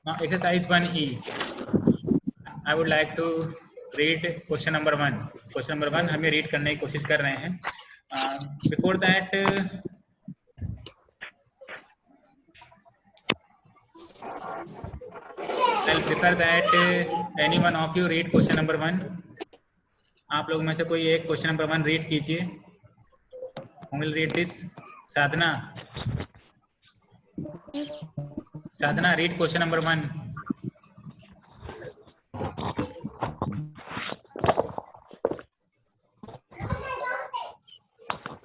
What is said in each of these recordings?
Now exercise 1E. I would like to read question number 1. Question number 1 हमें read करने की कोशिश कर रहे हैं. Before that, I'll prefer that any one of you read question number 1. आप लोग में से कोई एक question number 1 read कीजिए. Who will read this? Sadhana. Sadhana, read question number 1.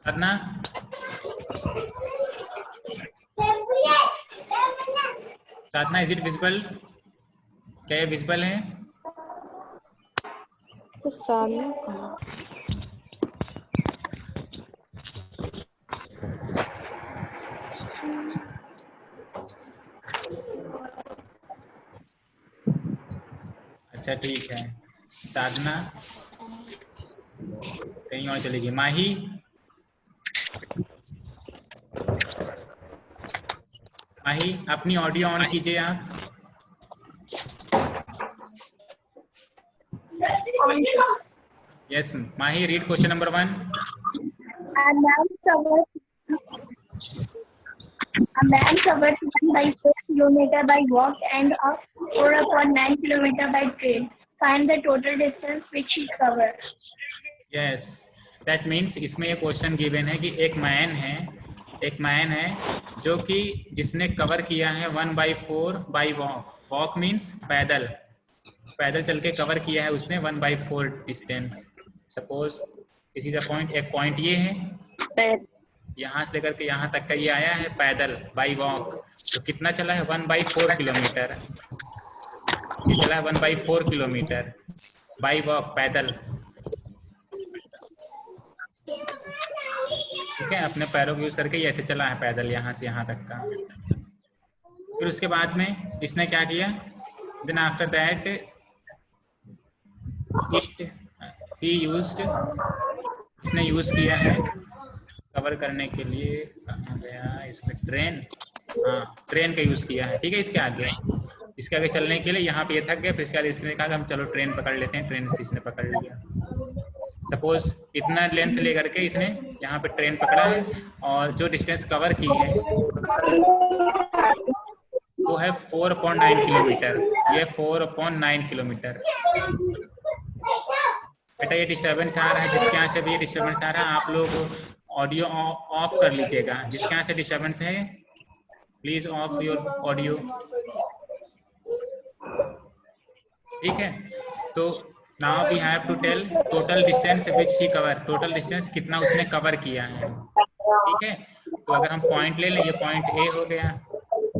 Sadhana. Sadhana, is it visible? क्या ये विजिबल है? तो सामने अच्छा ठीक है. साधना कहीं और चली गई. माही, माही अपनी ऑडियो ऑन कीजिए आप. Yes Mahi, read question number 1. A man covered 1/4 kilometer by walk and 4/9 kilometer by train. Find the total distance which he covered. Yes, that means इसमें ये क्वेश्चन गिवन है कि एक मैन है जो कि जिसने कवर किया है 1/4 बाई वॉक. वॉक मीन्स पैदल चल के कवर किया है उसने 1/4 distance. Suppose this is a point. एक पॉइंट ये है, यहाँ से लेकर के यहाँ तक का ये आया है पैदल बाई वॉक. तो कितना चला है? 1/4 किलोमीटर. ये चला है 1/4 किलोमीटर बाई वॉक, पैदल. ठीक है, अपने पैरों को यूज करके ये ऐसे चला है पैदल यहाँ से यहाँ तक का. फिर उसके बाद में इसने क्या किया? देन आफ्टर दैट इसने यूज किया है कवर करने के लिए. कहाँ गया इसमें? ट्रेन. हाँ, ट्रेन का यूज किया है. ठीक है, इसके आगे चलने के लिए यहाँ पे ये थक गया. फिर इसके बाद इसने कहा कि हम चलो ट्रेन पकड़ लेते हैं. ट्रेन से इसने पकड़ लिया. सपोज इतना लेंथ लेकर के इसने यहाँ पे ट्रेन पकड़ा है और जो डिस्टेंस कवर की है वो है 4/9 किलोमीटर. ये 4/9 किलोमीटर. बेटा ये डिस्टर्बेंस आ रहा है, जिसके यहाँ से भी ये डिस्टर्बेंस आ रहा है आप लोग ऑडियो ऑफ कर लीजिएगा. जिसके यहाँ से डिस्टर्बेंस है प्लीज ऑफ योर ऑडियो. ठीक है, तो now we have to tell total distance which he cover. Total distance कितना उसने कवर किया है. ठीक है, तो अगर हम पॉइंट ले लें, ये पॉइंट ए हो गया,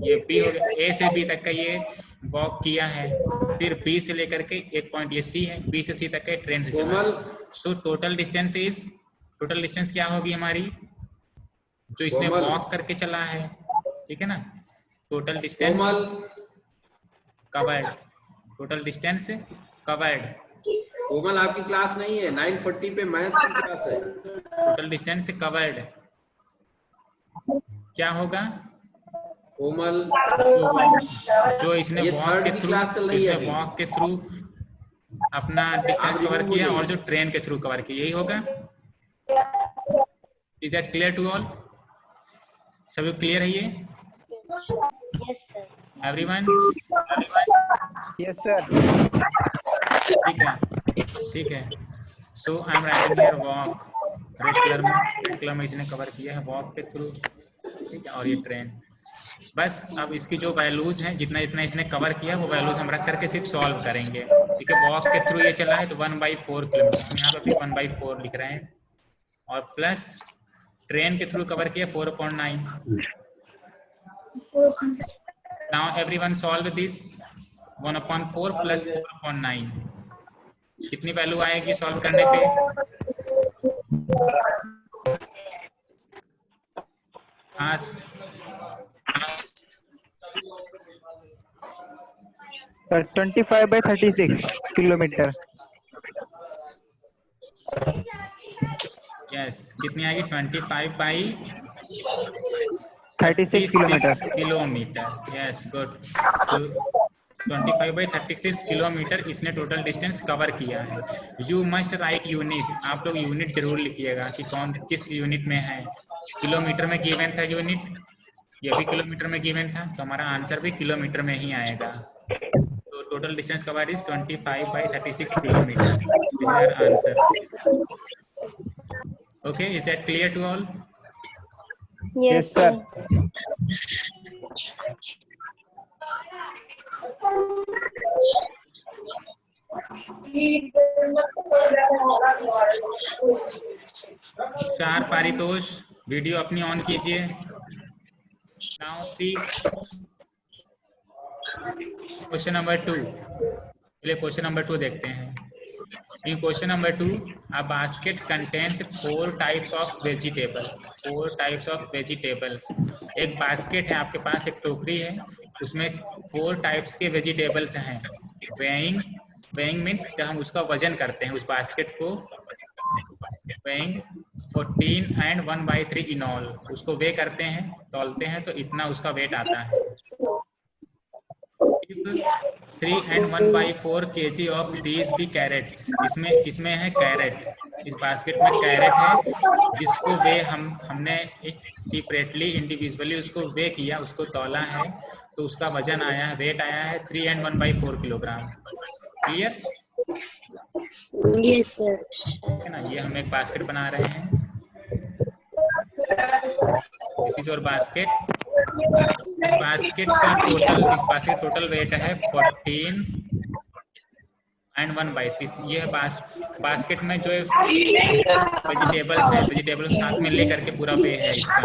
ये बी हो गया. ए से बी तक का ये वॉक किया है. फिर बी से लेकर के एक पॉइंट ये सी है, बी से सी तक के ट्रेन से चला. सो टोटल डिस्टेंस क्या होगी हमारी, जो इसने वॉक करके चला है. ठीक है ना, total distance covered. Total distance covered. Komal आपकी क्लास नहीं है, 9:40 पे मैथ्स की क्लास है. टोटल डिस्टेंस कवर्ड क्या होगा कोमल? जो इसने वॉक के थ्रू अपना डिस्टेंस कवर किया और जो ट्रेन के थ्रू कवर किया, यही होगा. Is that clear to all? सभी क्लियर है ये? Yes, sir. Everyone? Yes sir. ठीक है. So I am writing here walk. Red colour में इसने कवर किया है वॉक के थ्रू. ठीक है, और ये ट्रेन. बस अब इसकी जो वैल्यूज हैं, जितना इसने कवर किया वो वैल्यूज हम रख करके सिर्फ सॉल्व करेंगे. ठीक है, वॉक के थ्रू ये चला है तो 1/4 किलोमीटर. यहाँ पर 1/4 लिख रहे हैं और प्लस ट्रेन के थ्रू कवर किया 4/9. Now everyone solve this. 1/4 plus 4/9 कितनी वैल्यू आएगी सॉल्व करने पे? फास्ट. Sir 25/36 kilometre. यस, कितनी आएगी? 25/36 36 kilometre. Kilometre. Yes, good. 25/36 kilometre इसने टोटल डिस्टेंस कवर किया है। यू मस्ट राइट यूनिट, आप लोग यूनिट जरूर लिखिएगा कि कौन किस यूनिट में है। किलोमीटर में गिवन था यूनिट, ये भी किलोमीटर में गिवन था, तो हमारा आंसर भी किलोमीटर में ही आएगा। तो total distance cover is 25/36 kilometre. This is our answer. Okay, is that clear to all? Yes, sir. चार पारितोष, वीडियो अपनी ऑन कीजिए। Now see question number 2। चलिए क्वेश्चन नंबर 2 देखते हैं। In question number 2, a basket contains 4 types of vegetable. 4 types of vegetables. एक basket है आपके पास, एक टोकरी है, उसमें 4 टाइप्स के वेजिटेबल्स हैं। weighing मीन्स जब हम उसका वजन करते हैं, उस बास्केट को weighing 14 and 1/3 in all, उसको वे करते हैं, तौलते हैं, तो इतना उसका वेट आता है। 3 and 1/4 kg of these be carrots. इसमें है कैरेट, इस बास्केट में कैरेट है, जिसको वे हमने सेपरेटली इंडिविजुअली उसको वे किया, उसको तौला है, तो उसका वजन आया है, वेट आया है 3 and 1/4 kilogram. Clear? Yes sir. है ना, ये हम एक बास्केट बना रहे हैं। This is your basket. इस बास्केट का टोटल वेट है 14 and 1/3। ये है बास्केट में जो वेजिटेबल्स है, वेजिटेबल साथ में लेकर के पूरा वे है इसका।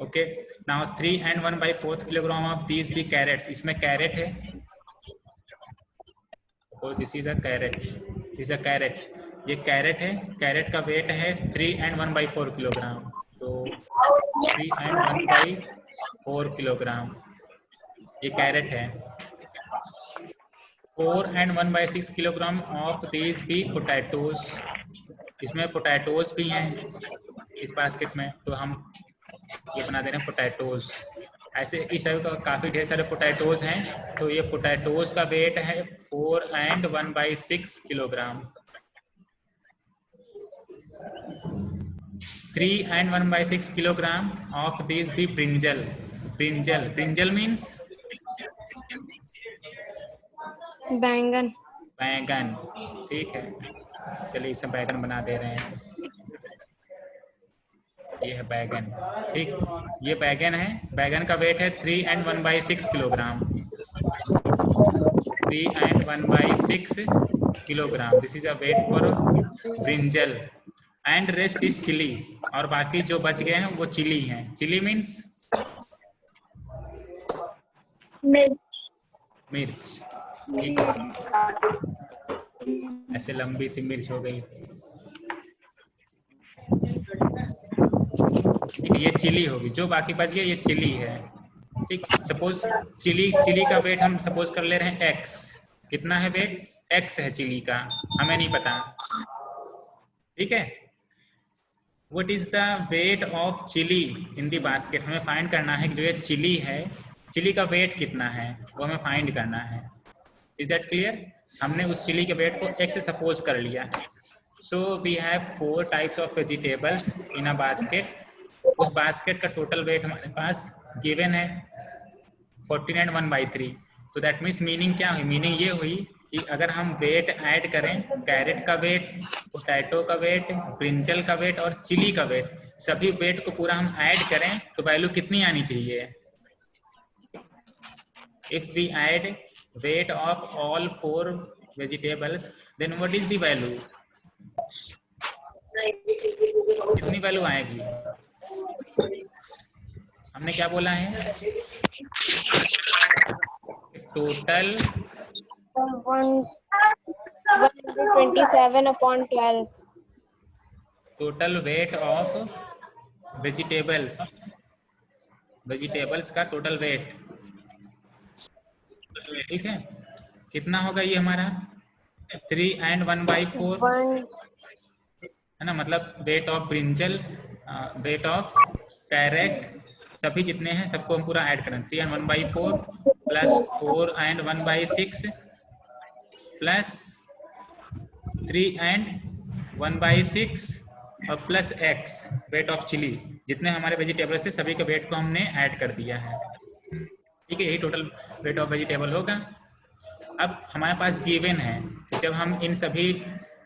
Okay, now 3 and 1/4 kilogram of these भी कैरेट्स। इसमें कैरेट है, this is a carrot, this a carrot, ये कैरेट है, कैरेट का वेट है 3 and 1/4 किलोग्राम। तो 3 and 1/4 किलोग्राम ये कैरेट है। 4 and 1/6 किलोग्राम ऑफ दीज भी पोटैटोज। इसमें पोटैटोज भी हैं इस बास्केट में, तो हम ये बना दे रहे हैं पोटैटोज। ऐसे इस टाइप का काफ़ी ढेर सारे पोटैटोज हैं, तो ये पोटैटोज का वेट है 4 and 1/6 kilogram. 3 and 1/6 kilogram of these be brinjal. Brinjal means बैंगन। बैगन, ठीक है। चलिए इसे बैगन बना दे रहे हैं। ये है बैगन, ठीक, ये बैगन है, बैगन का वेट है 3 and 1/6 kilogram. 3 and 1/6 kilogram, this is a weight for brinjal. And rest is chilli, और बाकी जो बच गए हैं वो चिली हैं। चिली मीन्स मिर्च, ठीक है, ऐसे लंबी सी मिर्च हो गई, ठीक है, ये चिली होगी। जो बाकी बच गया ये चिली है, ठीक। सपोज चिली का वेट हम सपोज कर ले रहे हैं x। कितना है वेट? x है चिली का, हमें नहीं पता, ठीक है। What is the weight of chili in the basket? हमें फाइंड करना है कि जो ये चिली है, चिली का वेट कितना है, वो हमें फाइंड करना है। Is that clear? हमने उस चिली के वेट को x से सपोज कर लिया। So we have 4 types of vegetables in a basket. उस बास्केट का टोटल वेट हमारे पास गिवन है 14 and 1/3। तो दैट मीन्स मीनिंग क्या हुई? मीनिंग ये हुई कि अगर हम वेट ऐड करें, कैरेट का वेट, पोटैटो का वेट, ब्रिंजल का वेट और चिली का वेट, सभी वेट को पूरा हम ऐड करें तो वैल्यू कितनी आनी चाहिए? If we add weight of all 4 vegetables then what is the value? कितनी वैल्यू आएगी? हमने क्या बोला है? Total 127/12। Total weight of vegetables का टोटल वेट, ठीक है, कितना होगा ये हमारा? 3 and 1/4 है ना, मतलब weight of brinjal, weight of carrot सभी जितने हैं सबको हम पूरा ऐड करें। 3 and 1/4 plus 4 and 1/6 plus 3 and 1/6 और plus x weight of chilli. जितने हमारे वेजिटेबल्स थे सभी के वेट को हमने ऐड कर दिया है। ठीक है, यही टोटल वेट ऑफ वेजिटेबल होगा। अब हमारे पास गिवन है कि जब हम इन सभी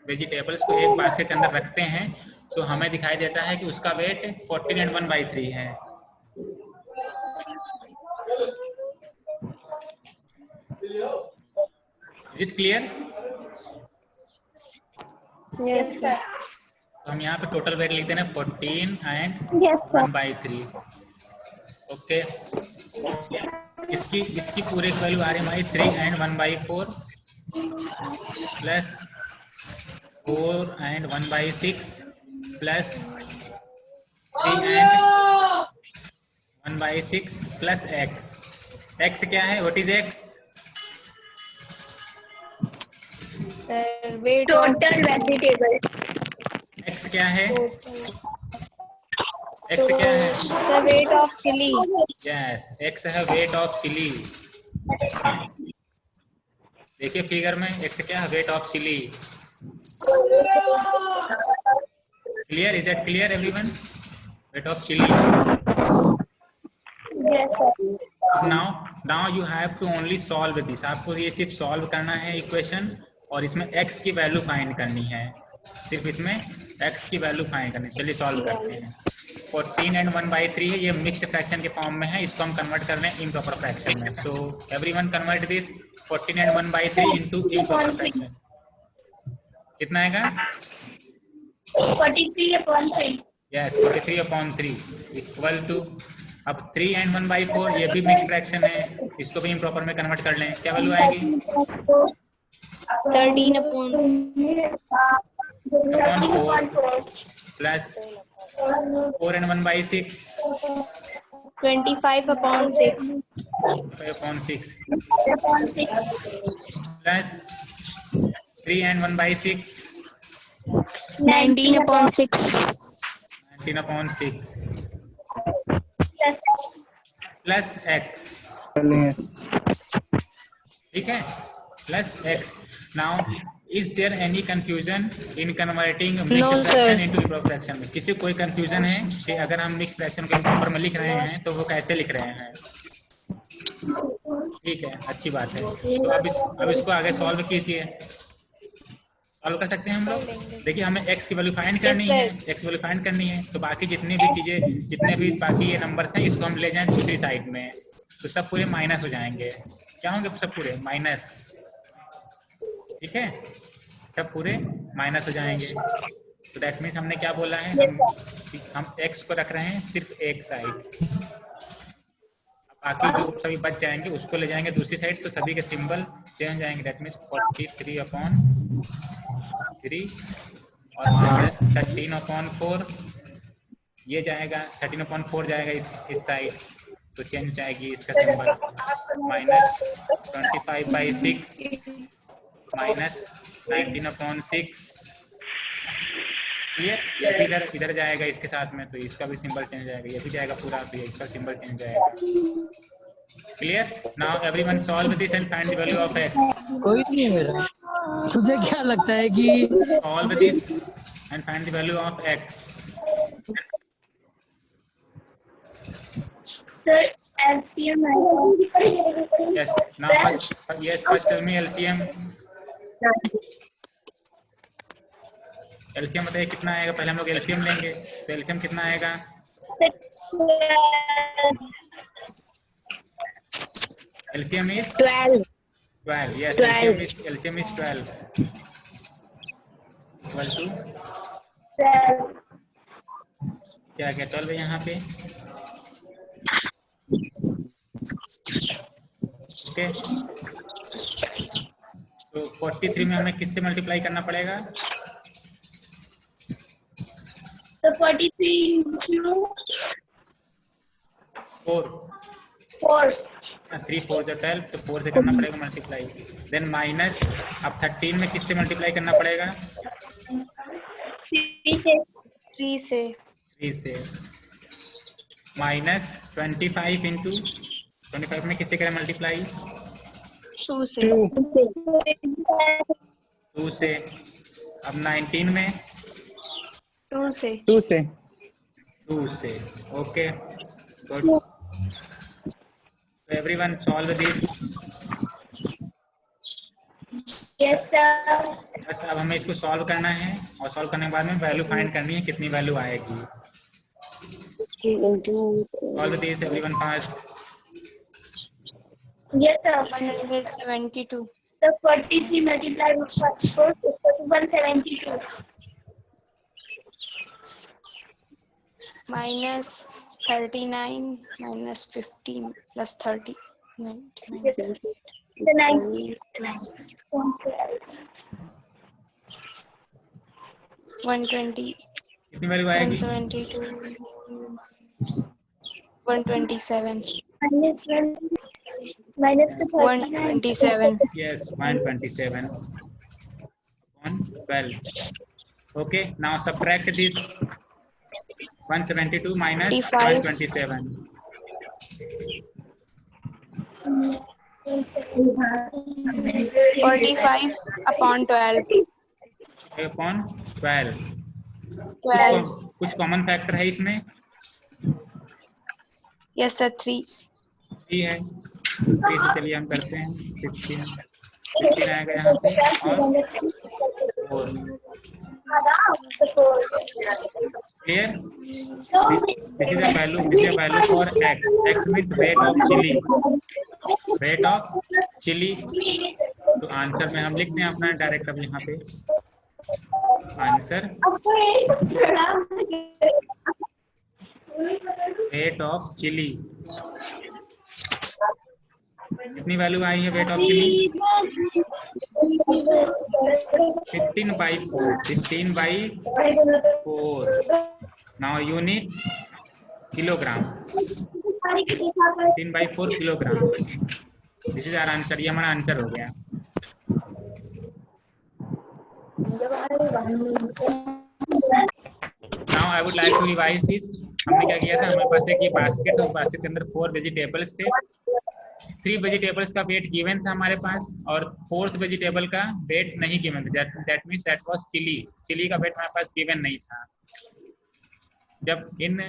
वेजिटेबल्स को एक बास्केट के अंदर रखते हैं तो हमें दिखाई देता है कि उसका वेट 14 and 1/3 है। Is it clear? Yes, sir. तो हम यहाँ पे टोटल वेट लिख देना 14 and Yes, sir. 1/3। ओके, इसकी पूरे वैल्यू आ रही है हमारी 3 and 1/4 plus 4 and 1/6 plus 3 and 1/6 plus x। x क्या है? What is x? Sir, weight of Total vegetable. x क्या है? x क्या है? the weight of chili. Yes, x है वेट ऑफ चिली। देखिए फिगर में x क्या है? Weight of chilli. Clear? Is that clear everyone? Weight of chilli. Yes, sir. Now you have to only solve this. आपको ये सिर्फ solve करना है इक्वेशन और इसमें x की वैल्यू फाइंड करनी है। सिर्फ इसमें x की वैल्यू फाइंड करनी है। चलिए सॉल्व करते हैं। 14 and 1/3 है, ये मिक्स्ड फ्रैक्शन के फॉर्म में है, इसको हम कन्वर्ट कर रहे हैं इम्प्रॉपर फ्रैक्शन में। So everyone convert this 14 and 1/3 into improper fraction. कितना आएगा? 43/3. यस, 43/3 इक्वल टू, अब 3 and 1/4 ये भी मिक्स्ड फ्रैक्शन है, इसको भी इम्प्रॉपर में कन्वर्ट कर लें। क्या वैल्यू आएगी? 13/4. Plus 4 and 1/6 25/6. 5/6 plus 3 and 1/6 19/6. 19/6 plus x। ठीक है, plus x। Now is there any confusion in converting mixed fraction into improper fraction में? किसी कोई कंफ्यूजन है कि अगर हम मिक्स्ड फ्रैक्शन को इम्प्रॉपर में लिख रहे हैं तो वो कैसे लिख रहे हैं? ठीक है, अच्छी बात है। तो अब इसको आगे सॉल्व कीजिए। सॉल्व कर सकते हैं हम लोग। देखिए हमें x की वैल्यू फाइंड करनी है, x की वैल्यू फाइंड करनी है। तो बाकी जितनी भी चीजें, जितने भी बाकी ये नंबर्स हैं, इसको हम ले जाएं दूसरी साइड में, तो सब पूरे माइनस हो जाएंगे। क्या होंगे? सब पूरे माइनस। ठीक है, सब पूरे माइनस हो जाएंगे। तो दैट मीन्स हमने क्या बोला है, हम x को रख रहे हैं सिर्फ एक साइड, बाकी जो सभी बच जाएंगे उसको ले जाएंगे दूसरी साइड, तो सभी के सिंबल चेंज हो जाएंगे। दैट मीन्स 43/3 और माइनस 13/4 ये जाएगा, 13/4 जाएगा इस साइड, तो चेंज हो जाएगी इसका सिंबल। Minus 25/6 minus 19/6। क्लियर? ये भी इधर जाएगा इसके साथ में, तो इसका भी सिंबल चेंज हो जाएगा। ये भी जाएगा पूरा, तो ये इसका सिंबल चेंज हो जाएगा। Clear? Now everyone solve this and find the value of x। कोई नहीं है मेरा। तुझे क्या लगता है कि solve this and find the value of x। Sir, LCM. Yes. Now first tell me LCM. LCM बताइए कितना आएगा? पहले हम लोग LCM लेंगे, तो LCM कितना आएगा? LCM is 12. 12. Yes, 12. LCM is 12. Equal to क्या 12 है यहाँ पे? ओके, तो 43 में हमें किससे मल्टीप्लाई करना पड़ेगा? So 43 into 4. 3 4 जो 12, तो 4 से करना पड़ेगा मल्टीप्लाई। देन माइनस, अब 13 में किससे मल्टीप्लाई करना पड़ेगा? 3 से. 3 से। माइनस 25 इंटू 25 में किससे करें मल्टीप्लाई? 2 से 2 से। अब 19 में 2 से 2 से 2 से। Okay good. Everyone solve this. Yes, sir. बस अब हमें इसको सॉल्व करना है और सॉल्व करने के बाद में वैल्यू फाइंड करनी है, कितनी वैल्यू आएगी। Solve this everyone fast. Yes, sir. 172 So 43 multiplied with 4 is 172. minus 39 minus 15 plus 30 The 9. 120 कितनी वैल्यू आएगी? 172 127 Minus 1. Minus the 39. 127 Yes, 127 on 12. Okay, now subtract this 172 minus 45. 127. 45 upon 12 upon 12. 12 कुछ कॉमन फैक्टर है इसमें? yes sir 3 3 है। 3 से चलिए हम करते हैं 15 आएगा यहाँ पे और 4। Clear? This is a value. This is a value for x. X means weight of chili. Weight of chili. तो आंसर में हम लिखते हैं अपना डायरेक्ट अब यहाँ पे आंसर वेट ऑफ चिली। कितनी वैल्यू आई है weight of chilli? 15/4। 15/4। Now unit kilogram. 15/4 kilogram. This is our answer. ये हमारा आंसर हो गया। Now I would like to revise this. हमने क्या किया था, हमारे पास एक ये बास्केट, और बास्केट के अंदर 4 वेजिटेबल्स थे। 3 वेजिटेबल्स का वेट गिवन था हमारे पास और 4th वेजिटेबल का वेट नहीं गिवन था। That means that was chilli. Chilli का वेट हमारे पास गिवन नहीं था। जब इन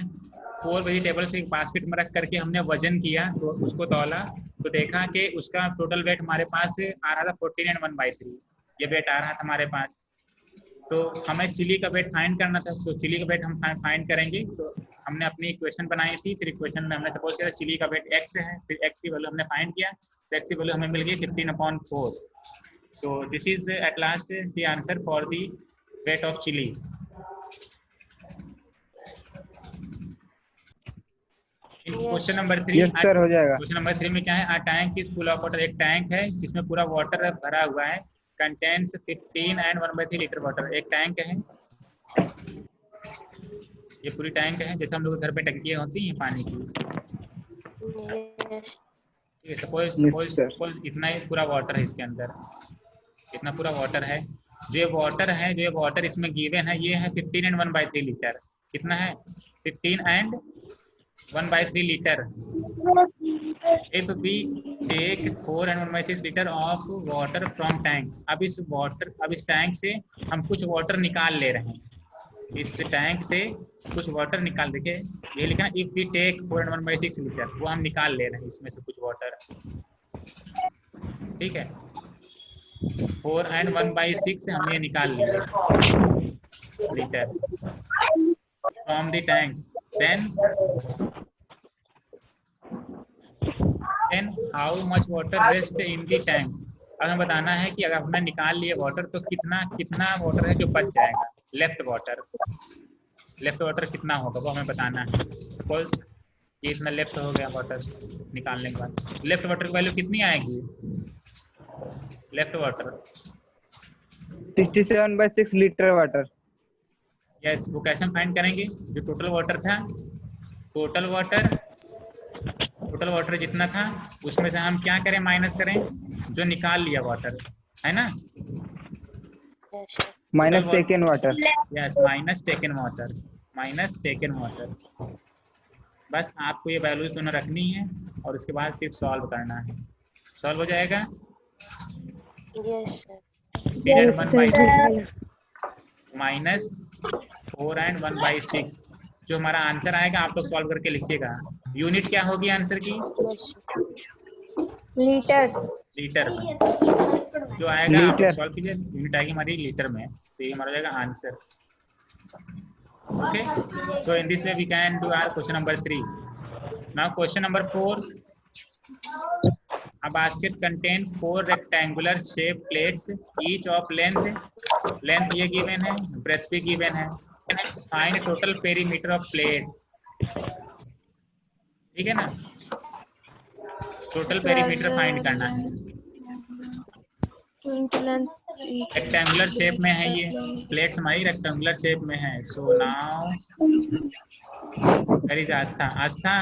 4 वेजिटेबल्स एक बास्केट में रख करके हमने वजन किया तो उसको तौला तो देखा कि उसका टोटल वेट हमारे पास आ रहा था 14 and 1/3। ये वेट आ रहा था हमारे पास। तो हमें चिली का वेट फाइंड करना था, तो चिली का वेट हम फाइंड करेंगे। तो हमने अपनी इक्वेशन बनाई थी, फिर इक्वेशन में हमने सपोज किया चिली का वेट x है, फिर x की वैल्यू हमने फाइंड किया, तो x की वैल्यू हमें मिल गई 15/4। So this is at last the answer for the weight of chilli. Question number 3। Yes sir हो जाएगा। क्वेश्चन नंबर 3 में क्या है? A tank is full of water. एक टैंक है जिसमें पूरा वाटर भरा हुआ है। Contains 15 and 1/3 litre water. एक टैंक है, ये पूरी टैंक है जैसे हम लोग घर पे टंकियाँ होती हैं पानी की। ठीक है, सपोज इतना ही पूरा वाटर है इसके अंदर, इतना पूरा वाटर है। जो ये वाटर इसमें गिवन है ये है 15 and 1/3 लीटर। कितना है? 15 and 1/3 litre. If we take 4 and 1/6 litre of water from tank. अब इस टैंक से हम कुछ वाटर निकाल ले रहे हैं। इस टैंक से कुछ वाटर निकाल, देखिए ये लिखा है if we take 4 and 1/6 litre, वो हम निकाल ले रहे हैं इसमें से कुछ वाटर। ठीक है, 4 and 1/6 से हमने निकाल लिया litre from the tank. Then how much water rest in the tank? अब हमें बताना है कि अगर हमने निकाल लिया वाटर तो कितना वाटर है जो बच जाएगा। लेफ्ट वाटर कितना होगा वो हमें बताना है। सपोज ये इतना लेफ्ट हो गया वाटर निकालने के बाद, लेफ्ट वाटर की वैल्यू कितनी आएगी? Left water 67/6 litre water. Yes, वो कैसे हम फाइंड करेंगे? जो टोटल वाटर जितना था उसमें से हम क्या करें? माइनस करें जो निकाल लिया वाटर, है ना? Minus taken water. Yes, minus taken water. बस आपको ये वैल्यूज दोनों रखनी है और उसके बाद सिर्फ सॉल्व करना है। सॉल्व हो जाएगा। Yes sir. Divide 1/2 minus 4 and 1/6 जो हमारा आंसर आएगा आप लोग सॉल्व करके लिखिएगा। यूनिट क्या होगी आंसर की? लीटर। लीटर में जो आएगा आप लीटर। सॉल्व कीजिए। यूनिट आएगी हमारी लीटर में, तो ये हमारा जाएगा answer. Okay, so in this way we can do our question number 3। Now question number 4, a basket contain 4 rectangular shaped plates each of length ये given है, breadth भी given है। find total perimeter of plates, ठीक है ना? Total perimeter find करना है। Rectangular shape में है ये प्लेट्स, हमारी रेक्टेंगुलर शेप में है। So now where is Astha? Aastha